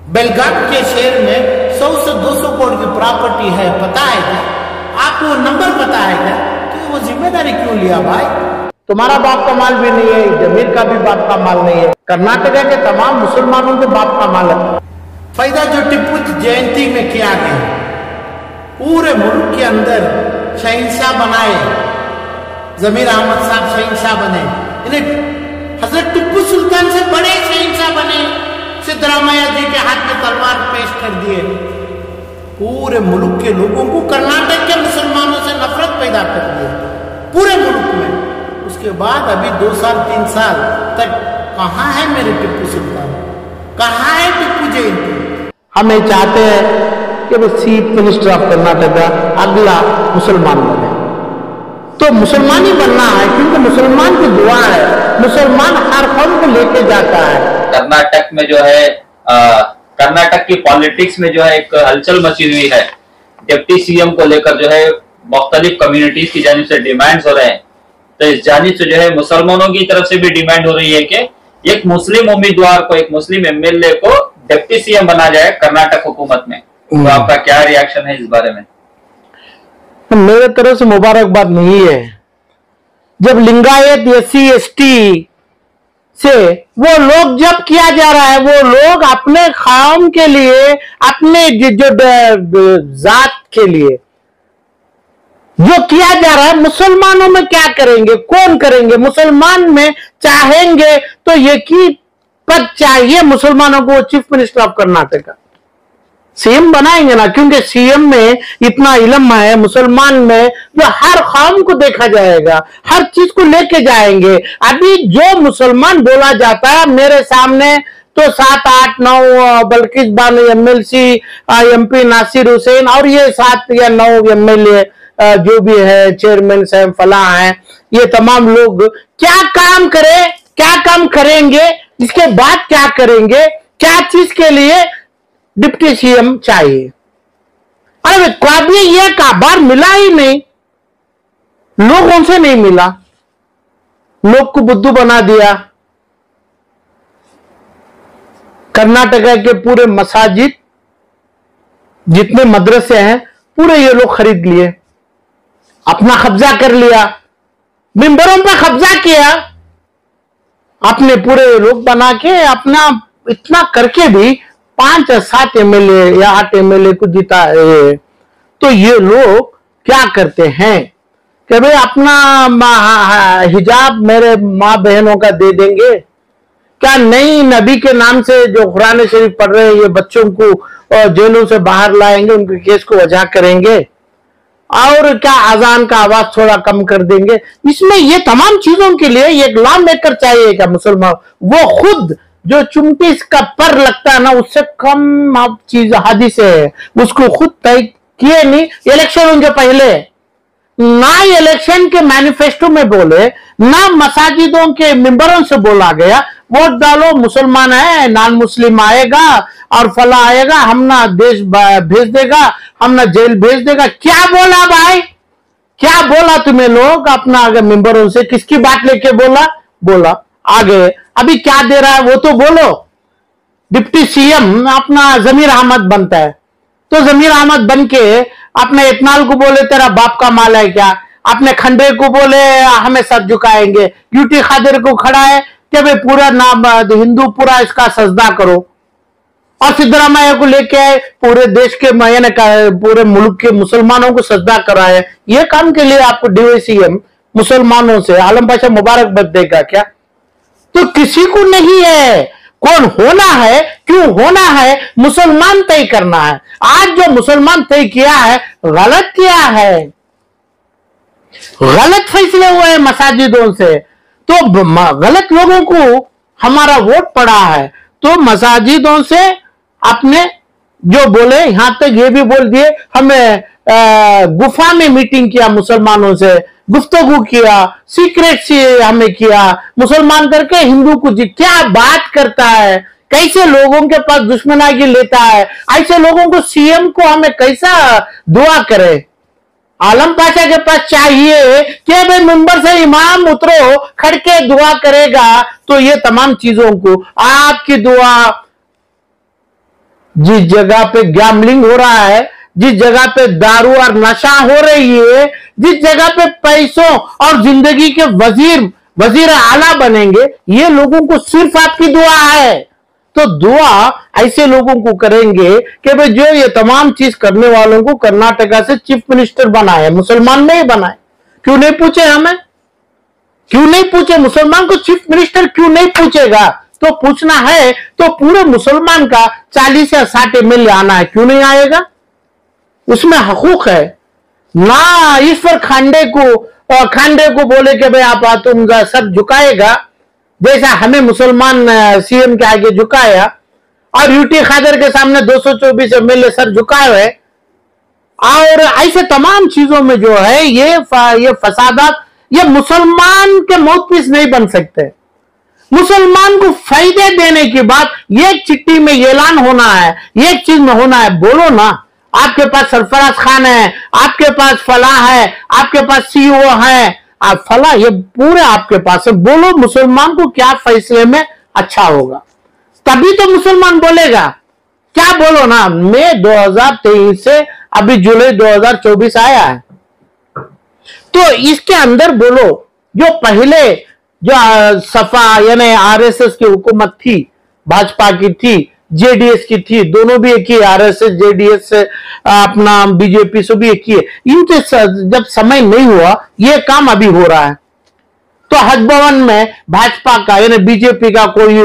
बेलगाम के शहर में 100 से 200 करोड़ की प्रॉपर्टी है, पता है क्या? आपको नंबर पता है क्या कि वो जिम्मेदारी क्यों लिया भाई? तुम्हारा बाप का माल भी नहीं है, जमीर का भी बाप का माल नहीं है, कर्नाटका के तमाम मुसलमानों के बाप का माल है। फायदा जो टिप्पू जयंती में किया गया, पूरे मुल्क के अंदर शहंशाह बनाए, जमीर अहमद साहब शहंशाह बने, इन्हें हजरत टिप्पू सुल्तान से बड़े शहंशाह बने, सिद्धरामैया जी के हाथ में तलवार पेश कर दिए। पूरे मुल्क के लोगों को, कर्नाटक के मुसलमानों से नफरत पैदा कर दी पूरे मुल्क में। उसके बाद अभी 2 साल 3 साल तक कहाँ है मेरे टिप्पू सुल्तान, कहाँ है टिप्पू जयंती? हम ये चाहते हैं कि वो चीफ मिनिस्टर ऑफ कर्नाटका अगला मुसलमान बने, तो मुसलमान ही बनना है, क्योंकि मुसलमान की दुआ है, मुसलमान हर कौम को लेके जाता है। कर्नाटक में जो है कर्नाटक की पॉलिटिक्स में जो है एक हलचल मची हुई है। डिप्टी सीएम को लेकर जो है मुख्तलिफ कम्युनिटीज की जानिब से डिमांड्स हो रहे हैं, तो इस जानिब से जो है मुसलमानों की तरफ से भी डिमांड हो रही है कि एक मुस्लिम उम्मीदवार को, एक मुस्लिम एमएलए को डिप्टी सीएम बना जाए कर्नाटक हुकूमत में। तो आपका क्या रिएक्शन है इस बारे में? मेरे तरफ से मुबारकबाद नहीं है। जब लिंगायत एससी एसटी से वो लोग जब किया जा रहा है, वो लोग अपने खाम के लिए, अपने जो जात के लिए जो किया जा रहा है, मुसलमानों में क्या करेंगे, कौन करेंगे? मुसलमान में चाहेंगे तो ये की पद चाहिए मुसलमानों को, chief minister of Karnataka CM बनाएंगे ना, क्योंकि सीएम में इतना इल्म है, मुसलमान में जो हर कौम को देखा जाएगा, हर चीज को लेके जाएंगे। अभी जो मुसलमान बोला जाता है मेरे सामने, तो 7, 8, 9 बल्किस बानो एमएलसी, एमपी नासिर हुसैन और ये 7 या 9 एमएलए जो भी है, चेयरमैन साहब फला है, ये तमाम लोग क्या काम करे, क्या काम करेंगे, इसके बाद क्या करेंगे, क्या चीज के लिए डिप्टी सीएम चाहिए? अरे कभी ये काबार मिला ही नहीं, लोगों से नहीं मिला, लोग को बुद्धू बना दिया। कर्नाटका के पूरे मसाजिद, जितने मदरसे हैं, पूरे ये लोग खरीद लिए, अपना कब्जा कर लिया, मिंबरों पर कब्जा किया, अपने पूरे लोग बना के, अपना इतना करके भी 5 या 7 एमएलए या 8 एमएलए को जीता है। तो ये लोग क्या करते हैं कि भाई अपना हिजाब मेरे माँ बहनों का दे देंगे क्या? नई नबी के नाम से जो कुरान शरीफ पढ़ रहे हैं, ये बच्चों को जेलों से बाहर लाएंगे, उनके केस को वजह करेंगे, और क्या अजान का आवाज थोड़ा कम कर देंगे। इसमें ये तमाम चीजों के लिए एक लॉ मेकर चाहिए क्या मुसलमान? वो खुद जो चुमटी का पर लगता है ना, उससे कम चीज हादिस है, उसको खुद तय किए नहीं। इलेक्शन उनके पहले ना इलेक्शन के मैनिफेस्टो में बोले, ना मसाजिदों के मेंबरों से बोला गया वोट डालो, मुसलमान है, नॉन मुस्लिम आएगा और फला आएगा, हम ना देश भेज देगा, हम ना जेल भेज देगा। क्या बोला भाई, क्या बोला तुम्हें लोग अपना अगर मेंबरों से? किसकी बात लेके बोला आगे? अभी क्या दे रहा है वो तो बोलो। डिप्टी सीएम अपना जमीर अहमद बनता है, तो जमीर अहमद बन के अपने इतनाल को बोले तेरा बाप का माल है क्या, अपने खंडे को बोले हमें सर झुकाएंगे, यूटी खादिर को खड़ा है कि भाई पूरा नाम हिंदू पूरा इसका सजदा करो, और सिद्धरामैया को लेके पूरे देश के मैंने पूरे मुल्क के मुसलमानों को सजदा कराए। ये काम के लिए आपको डीसीएम मुसलमानों से आलम पाशा मुबारकबाद देगा क्या? तो किसी को नहीं है, कौन होना है, क्यों होना है, मुसलमान तय करना है। आज जो मुसलमान तय किया है, गलत किया है, गलत फैसले हुए हैं मसाजिदों से, तो गलत लोगों को हमारा वोट पड़ा है, तो मसाजिदों से अपने जो बोले, यहां तक ये भी बोल दिए हमें गुफा में मीटिंग किया, मुसलमानों से गुफ्तगू किया, सीक्रेट से हमें किया, मुसलमान करके हिंदू को क्या बात करता है, कैसे लोगों के पास दुश्मनागी लेता है, ऐसे लोगों को सीएम को हमें कैसा दुआ करे? आलम पाशा के पास चाहिए कि भाई मेंबर से इमाम उतरो, खड़के दुआ करेगा, तो ये तमाम चीजों को आपकी दुआ जिस जगह पे गैम्बलिंग हो रहा है, जिस जगह पे दारू और नशा हो रही है, जिस जगह पे पैसों और जिंदगी के वजीर आला बनेंगे, ये लोगों को सिर्फ आपकी दुआ है। तो दुआ ऐसे लोगों को करेंगे कि भाई जो ये तमाम चीज करने वालों को कर्नाटका से चीफ मिनिस्टर बनाए, मुसलमान नहीं बनाए। क्यों नहीं पूछे हमें? क्यों नहीं पूछे? मुसलमान को चीफ मिनिस्टर क्यों नहीं पूछेगा? तो पूछना है तो पूरे मुसलमान का 40 या 60 एमएलए आना है, क्यों नहीं आएगा? उसमें हकूक है ना। ईश्वर खांडे को बोले कि भाई आप तुम सर झुकाएगा, जैसा हमें मुसलमान सीएम के आगे झुकाया, और यूटी खादर के सामने 224 एमएलए सर झुकाए हुए। और ऐसे तमाम चीजों में जो है ये फसादात, ये मुसलमान के माउथपीस नहीं बन सकते। मुसलमान को फायदे देने की बात एक चिट्ठी में ऐलान होना है, एक चीज में होना है। बोलो ना, आपके पास सरफराज खान है, आपके पास फलाह है, आपके पास सीईओ है, आप फला, ये पूरे आपके पास है। बोलो मुसलमान को क्या फैसले में अच्छा होगा, तभी तो मुसलमान बोलेगा। क्या बोलो ना, मई 2023 से अभी जुलाई 2024 आया है, तो इसके अंदर बोलो जो पहले जो सफा यानी आरएसएस की हुकूमत थी, भाजपा की थी, जेडीएस की थी, दोनों भी एक ही, आरएसएस जेडीएस से अपना बीजेपी से भी एक ही है। इनके जब समय नहीं हुआ, ये काम अभी हो रहा है। तो हज भवन में भाजपा का यानी बीजेपी का कोई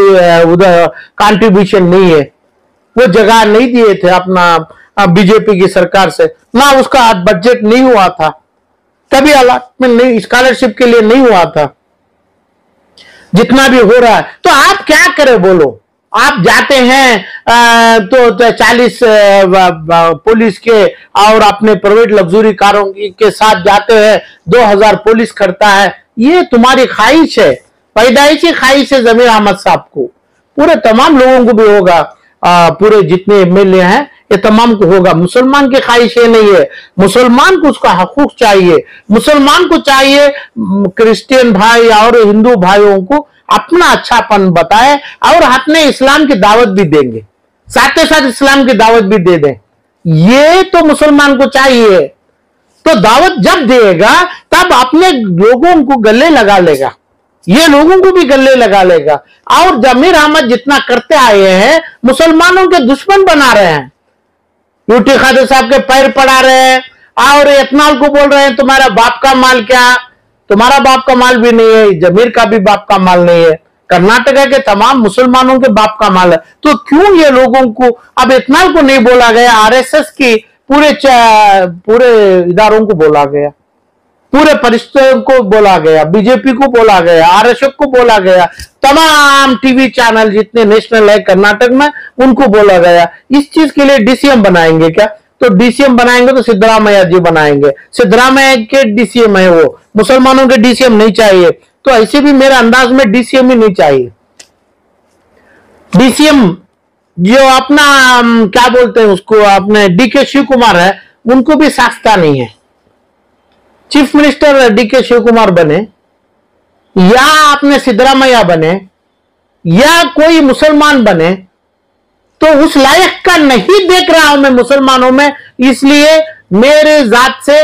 उधर कंट्रीब्यूशन नहीं है, वो जगह नहीं दिए थे अपना बीजेपी की सरकार से, ना उसका बजट नहीं हुआ था, कभी अलॉटमेंट नहीं, स्कॉलरशिप के लिए नहीं हुआ था, जितना भी हो रहा है। तो आप क्या करें बोलो? आप जाते हैं तो 40 पुलिस के और अपने प्राइवेट लग्जरी कारों के साथ जाते हैं, 2000 पुलिस करता है। ये तुम्हारी ख्वाहिश है, पैदाइशी ख्वाहिश है जमीर अहमद साहब को, पूरे तमाम लोगों को भी होगा, पूरे जितने एमएलए हैं ये तमाम को होगा। मुसलमान की ख्वाहिश ये नहीं है, मुसलमान को उसका हकूक चाहिए। मुसलमान को चाहिए क्रिश्चियन भाई और हिंदू भाइयों को अपना अच्छापन बताए और अपने इस्लाम की दावत भी देंगे, साथ ही साथ इस्लाम की दावत भी दे दें, ये तो मुसलमान को चाहिए। तो दावत जब देगा तब अपने लोगों को गले लगा लेगा, ये लोगों को भी गले लगा लेगा। और जमीर अहमद जितना करते आए हैं, मुसलमानों के दुश्मन बना रहे हैं, यूटी खादर साहब के पैर पड़ा रहे हैं और एतनाल को बोल रहे हैं तुम्हारा बाप का माल क्या, तुम्हारा बाप का माल भी नहीं है, जमीर का भी बाप का माल नहीं है, कर्नाटका के तमाम मुसलमानों के बाप का माल है। तो क्यों ये लोगों को अब एतनाल को नहीं बोला गया, आरएसएस की पूरे इदारों को बोला गया, पूरे परिषदों को बोला गया, बीजेपी को बोला गया, आरएसएस को बोला गया, तमाम टीवी चैनल जितने नेशनल है कर्नाटक में उनको बोला गया। इस चीज के लिए डीसीएम बनाएंगे क्या? तो डीसीएम बनाएंगे तो सिद्धरामैया जी बनाएंगे, सिद्धरामैया के डीसीएम है वो, मुसलमानों के डीसीएम नहीं चाहिए। तो ऐसे भी मेरे अंदाज में डीसीएम ही नहीं चाहिए। डीसीएम जो अपना क्या बोलते हैं उसको, अपने डीके शिव कुमार है, उनको भी सास्ता नहीं है। चीफ मिनिस्टर डीके शिव कुमार बने या अपने सिद्धरामैया बने या कोई मुसलमान बने, तो उस लायक का नहीं देख रहा हूं मैं मुसलमानों में। इसलिए मेरे जात से,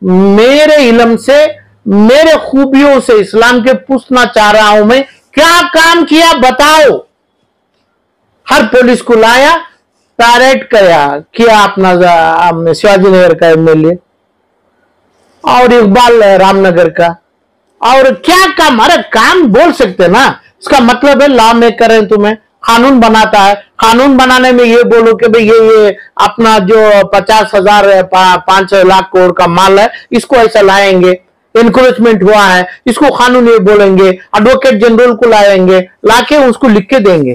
मेरे इल्म से, मेरे खूबियों से इस्लाम के पूछना चाह रहा हूं मैं, क्या काम किया बताओ? हर पुलिस को लाया, पैरेड किया अपना शिवाजी नगर का एमएलए और इकबाल रामनगर का, और क्या काम? अरे काम बोल सकते ना, इसका मतलब है लॉ मेकर है, तुम्हें कानून बनाता है। कानून बनाने में ये बोलो कि भाई ये अपना जो 50,000 5 लाख करोड़ का माल है, इसको ऐसा लाएंगे, इंक्रोचमेंट हुआ है, इसको कानून ये बोलेंगे, एडवोकेट जनरल को लाएंगे, लाके उसको लिख के देंगे।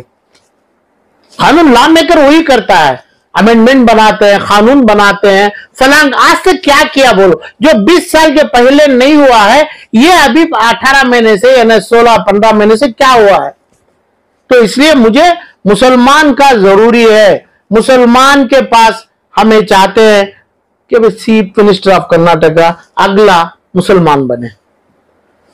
कानून लॉ मेकर वही करता है, अमेंडमेंट बनाते हैं, कानून बनाते हैं, फलांग। आज तक क्या किया बोलो? जो 20 साल के पहले नहीं हुआ है, ये अभी 18 महीने से यानी 16-15 महीने से क्या हुआ है? तो इसलिए मुझे मुसलमान का जरूरी है, मुसलमान के पास हमें चाहते हैं कि चीफ मिनिस्टर ऑफ कर्नाटका अगला मुसलमान बने।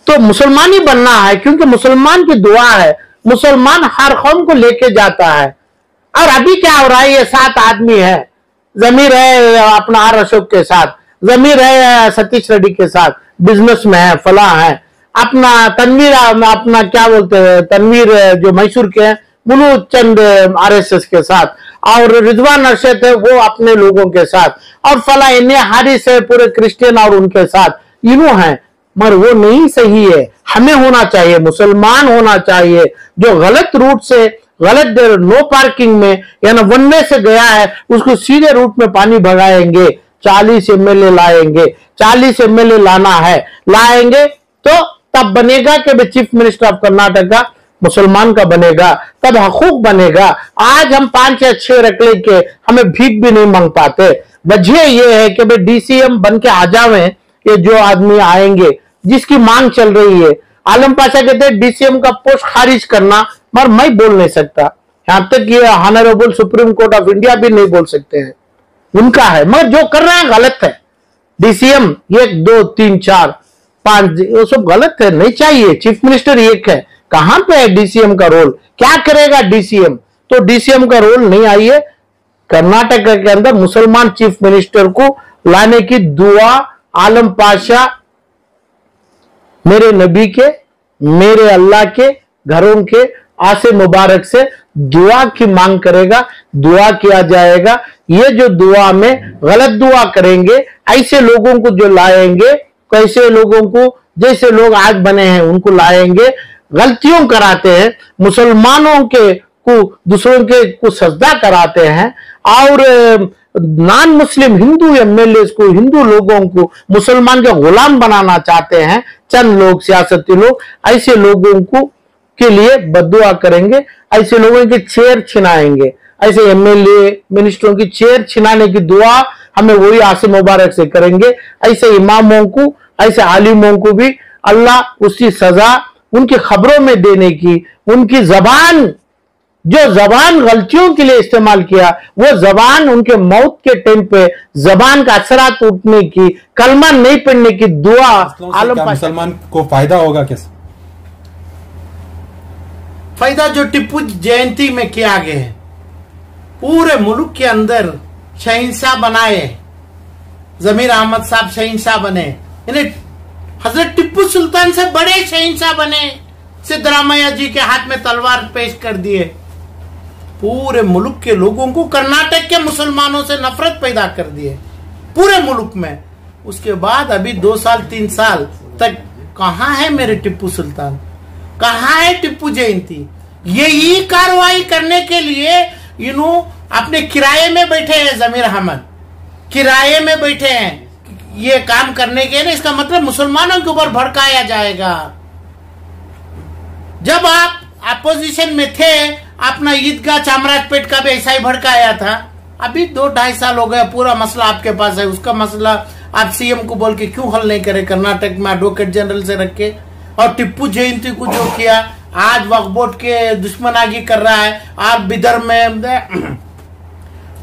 तो मुसलमान ही बनना है, क्योंकि मुसलमान की दुआ है, मुसलमान हर कौम को लेके जाता है। और अभी क्या हो रहा है, ये 7 आदमी है, जमीर है अपना आर अशोक के साथ, जमीर है सतीश रेड्डी के साथ, बिजनेस में है, फला है, अपना तनवीर, अपना क्या बोलते हैं तनवीर जो मैसूर के हैं, मुनू चंद आरएसएस के साथ, और रिजवान अरशद है वो अपने लोगों के साथ, और फला इन्हें हारिस है पूरे क्रिश्चियन और उनके साथ, इन्हों है। मगर वो नहीं सही है, हमें होना चाहिए, मुसलमान होना चाहिए, जो गलत रूट से, गलत नो पार्किंग में या ना वन वे से गया है, उसको सीधे रूट में पानी भगाएंगे, 40 एमएलए लाएंगे, 40 एमएलए लाना है, लाएंगे तो तब बनेगा कि चीफ मिनिस्टर ऑफ कर्नाटका मुसलमान का बनेगा, तब हकूक बनेगा। आज हम 5 या 6 रख लेके हमें भीख भी नहीं मांग पाते। वजह यह है कि भाई डीसीएम बन के आ जावे ये जो आदमी आएंगे, जिसकी मांग चल रही है। आलम पाशा कहते हैं डीसीएम का पोस्ट खारिज करना, मगर मैं बोल नहीं सकता, यहां तक ये honourable supreme court of India भी नहीं बोल सकते हैं, उनका है, मगर जो कर रहे हैं गलत है। डीसीएम 1 2 3 4 5 वो सब गलत है, नहीं चाहिए। चीफ मिनिस्टर एक है, कहां पे है डीसीएम का रोल, क्या करेगा डीसीएम? तो डीसीएम का रोल नहीं आई है। कर्नाटक के अंदर मुसलमान चीफ मिनिस्टर को लाने की दुआ आलम पाशा मेरे नबी के, मेरे अल्लाह के घरों के आसे मुबारक से दुआ की मांग करेगा, दुआ किया जाएगा। ये जो दुआ में गलत दुआ करेंगे, ऐसे लोगों को जो लाएंगे, कैसे लोगों को जैसे लोग आज बने हैं उनको लाएंगे, गलतियों कराते हैं, मुसलमानों के को दूसरों के को सजदा कराते हैं, और नॉन मुस्लिम हिंदू एमएलए को, हिंदू लोगों को मुसलमान के गुलाम बनाना चाहते हैं चंद लोग, सियासती लोग। ऐसे लोगों को के लिए बद्दुआ करेंगे, ऐसे लोगों के चेयर छिनाएंगे, ऐसे एमएलए मिनिस्टरों की चेयर छिनाने की दुआ हमें वही आसे मुबारक से करेंगे। ऐसे इमामों को, ऐसे आलिमों को भी अल्लाह उसकी सजा उनकी खबरों में देने की, उनकी जबान जो जबान गलतियों के लिए इस्तेमाल किया, वो जबान उनके मौत के टाइम पे जबान का असरात उठने की, कलमा नहीं पढ़ने की दुआ आलम मुसलमान को फायदा होगा कैसे? फायदा जो टिप्पू जयंती में किया गया है, पूरे मुल्क के अंदर शहंशाह बनाए, जमीर अहमद साहब शहंशाह बने, इन्हें हजरत टिप्पू सुल्तान से बड़े शहंशाह बने, सिद्धरामैया जी के हाथ में तलवार पेश कर दिए। पूरे मुल्क के लोगों को, कर्नाटक के मुसलमानों से नफरत पैदा कर दिए पूरे मुल्क में। उसके बाद अभी 2 साल 3 साल तक कहां है मेरे टिप्पू सुल्तान, कहां है टिप्पू जयंती? यही कार्रवाई करने के लिए इन्हों अपने किराए में बैठे हैं, जमीर अहमद किराए में बैठे हैं ये काम करने के लिए। इसका मतलब मुसलमानों के ऊपर भड़काया जाएगा। जब आप अपोजिशन में थे, अपना ईदगाह चामराजपेट का भी ऐसा ही भड़काया था। अभी 2-2.5 साल हो गया, पूरा मसला आपके पास है, उसका मसला आप सीएम को बोल के क्यों हल नहीं करे कर्नाटक में एडवोकेट जनरल से रख के? और टिप्पू जयंती को जो किया, आज वक्फ बोर्ड के दुश्मनागी कर रहा है, आप बिदर में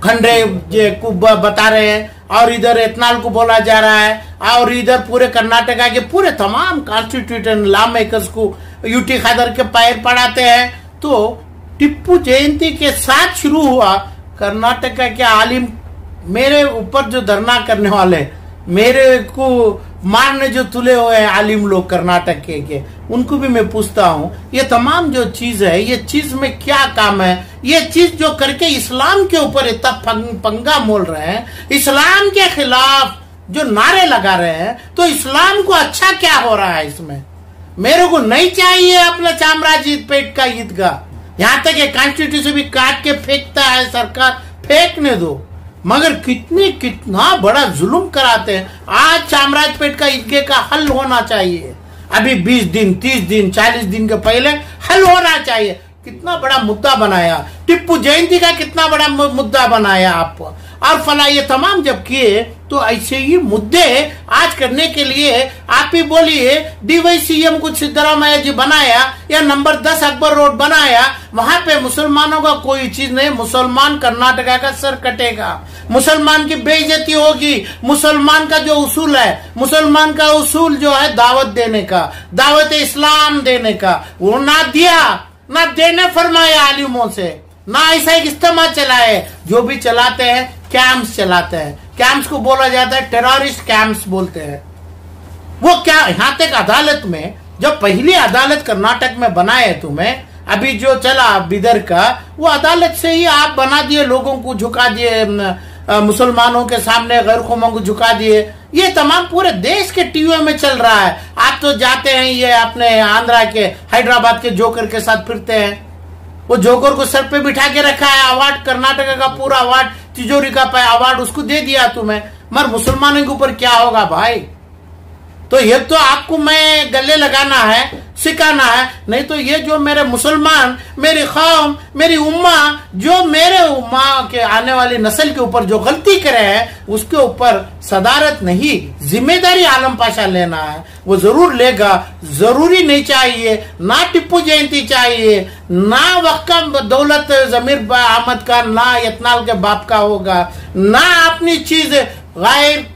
खंडे को बता रहे हैं, और इधर एतनाल को बोला जा रहा है, और इधर पूरे कर्नाटका के पूरे तमाम कॉन्स्टिट्यूशन लॉ मेकर्स को यूटी खादर के पैर पड़ाते हैं। तो टिप्पू जयंती के साथ शुरू हुआ कर्नाटका के आलिम, मेरे ऊपर जो धरना करने वाले, मेरे को मारने जो तुले हुए हैं आलिम लोग कर्नाटक के, उनको भी मैं पूछता हूँ, ये तमाम जो चीज है, ये चीज में क्या काम है? ये चीज जो करके इस्लाम के ऊपर इतना पंगा मोल रहे हैं, इस्लाम के खिलाफ जो नारे लगा रहे हैं, तो इस्लाम को अच्छा क्या हो रहा है इसमें? मेरे को नहीं चाहिए अपना चामराजपेट का ईदगाह, यहाँ तक ये कॉन्स्टिट्यूशन भी काट के फेंकता है सरकार, फेंकने दो, मगर कितना बड़ा जुल्म कराते हैं। आज चामराजपेट का ईदगाह का हल होना चाहिए, अभी 20 दिन 30 दिन 40 दिन के पहले हल होना चाहिए। कितना बड़ा मुद्दा बनाया टिप्पू जयंती का, कितना बड़ा मुद्दा बनाया आप, और फला ये तमाम जब किए, तो ऐसे ही मुद्दे आज करने के लिए आप ही बोलिए डीवाईसीएम कुछ सिद्धरामैया जी बनाया, या नंबर 10 अकबर रोड बनाया, वहां पे मुसलमानों का कोई चीज नहीं, मुसलमान कर्नाटका का सर कटेगा, मुसलमान की बेइज्जती होगी। मुसलमान का जो उसूल है, मुसलमान का उसूल जो है दावत देने का, दावत इस्लाम देने का, वो ना दिया, ना देने फरमाया आलिमों से। ना ऐसा एक इस्तेमाल चला है। जो भी चलाते हैं कैंप्स चलाते हैं, कैंप्स को बोला जाता है टेररिस्ट कैंप्स बोलते हैं। वो क्या यहां तक अदालत में, जब पहली अदालत कर्नाटक में बनाए तुम्हें, अभी जो चला बिदर का, वो अदालत से ही आप बना दिए, लोगों को झुका दिए, मुसलमानों के सामने गैर कौमों को झुका दिए। ये तमाम पूरे देश के टीवी में चल रहा है। आप तो जाते हैं ये अपने आंध्रा के, हैदराबाद के जोकर के साथ फिरते हैं। वो जोकर को सर पे बिठा के रखा है, अवार्ड कर्नाटक का पूरा अवार्ड, तिजोरी का अवार्ड उसको दे दिया तुम्हें, मगर मुसलमानों के ऊपर क्या होगा भाई? तो ये तो आपको मैं गले लगाना है, सिखाना है। नहीं तो ये जो मेरे मुसलमान, मेरी कौम, मेरी उम्मा, जो मेरे उम्मा के आने वाली नस्ल के ऊपर जो गलती करे हैं, उसके ऊपर सदारत नहीं, जिम्मेदारी आलम पाशा लेना है। वो जरूर लेगा। जरूरी नहीं चाहिए, ना टिप्पू जयंती चाहिए, ना वक्का दौलत जमीर अहमद का, ना यतनाल के बाप का होगा, ना अपनी चीज गैर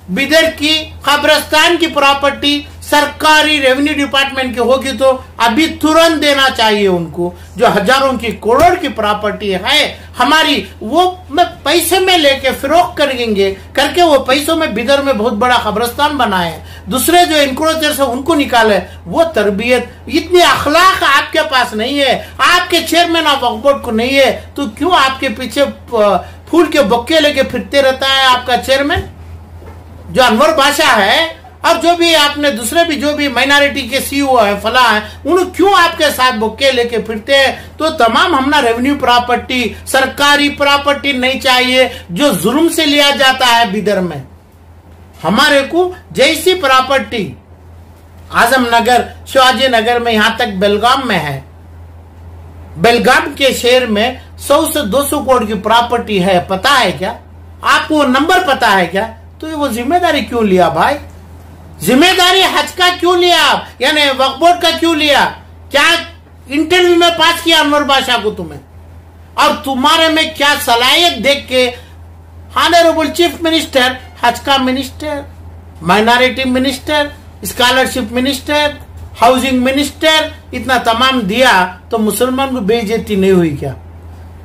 बिदर की कब्रिस्तान की प्रॉपर्टी सरकारी रेवेन्यू डिपार्टमेंट की होगी तो अभी तुरंत देना चाहिए उनको। जो हजारों की करोड़ की प्रॉपर्टी है हमारी, वो में पैसे में लेके फिरोख करेंगे, करके वो पैसों में बिदर में बहुत बड़ा कब्रिस्तान बनाए। दूसरे जो इंक्रोचर्स है उनको निकाले। वो तरबियत, इतनी अखलाक आपके पास नहीं है, आपके चेयरमैन ऑफ वक्फ बोर्ड को नहीं है, तो क्यों आपके पीछे फूल के बुक्के लेके फिरते रहता है आपका चेयरमैन? जो अनवर बादशाह है और जो भी आपने दूसरे भी जो भी माइनॉरिटी के सीईओ है, फला है, उन्हें क्यों आपके साथ बुक्के लेके फिरते हैं? तो तमाम हमना रेवेन्यू प्रॉपर्टी, सरकारी प्रॉपर्टी नहीं चाहिए जो जुल्म से लिया जाता है बिदर में। हमारे को जैसी प्रॉपर्टी आजमनगर, शिवाजी नगर में, यहां तक बेलगाम में है, बेलगाम के शहर में 100 से 200 करोड़ की प्रॉपर्टी है। पता है क्या आपको? नंबर पता है क्या? तो वो जिम्मेदारी क्यों लिया भाई? जिम्मेदारी हज का क्यों लिया आप, यानी वक्फ बोर्ड का क्यों लिया? क्या इंटरव्यू में पास किया अनवर बादशाह को तुम्हें? और तुम्हारे में क्या सलाहियत देख के ऑनरेबल चीफ मिनिस्टर, हज का minister, minority minister, scholarship minister, housing minister, इतना तमाम दिया तो मुसलमान को बेइज्जती नहीं हुई क्या?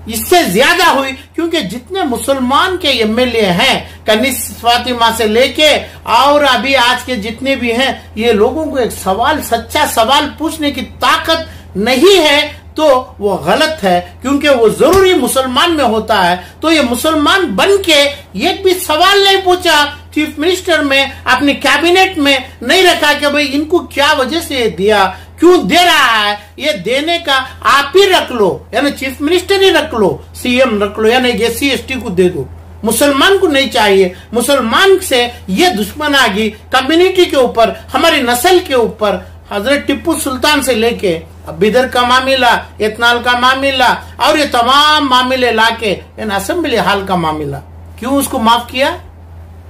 इससे ज्यादा हुई, क्योंकि जितने मुसलमान के एमएलए हैं, कनिस फातिमा से लेके और अभी आज के जितने भी हैं, ये लोगों को एक सवाल, सच्चा सवाल पूछने की ताकत नहीं है, तो वो गलत है। क्योंकि वो जरूरी मुसलमान में होता है। तो ये मुसलमान बन के एक भी सवाल नहीं पूछा, चीफ मिनिस्टर में, अपने कैबिनेट में नहीं रखा कि भाई इनको क्या वजह से दिया, क्यों दे रहा है। ये देने का आप ही रख लो, यानी चीफ मिनिस्टर ही रख लो, सीएम रख लो, यानी SC ST को दे दो, मुसलमान को नहीं चाहिए। मुसलमान से ये दुश्मनागी कम्युनिटी के ऊपर, हमारी नस्ल के ऊपर, हजरत टिप्पू सुल्तान से लेके बिदर का मामला, यतनाल का मामला और ये तमाम मामले लाके असेंबली हाल का मामला, क्यों उसको माफ किया?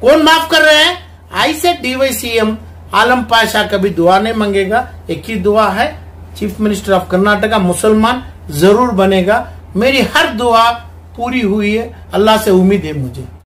कौन माफ कर रहे हैं? ऐसे DYCM आलम पाशा कभी दुआ नहीं मांगेगा। एक ही दुआ है, चीफ मिनिस्टर ऑफ कर्नाटका मुसलमान जरूर बनेगा। मेरी हर दुआ पूरी हुई है, अल्लाह से उम्मीद है मुझे।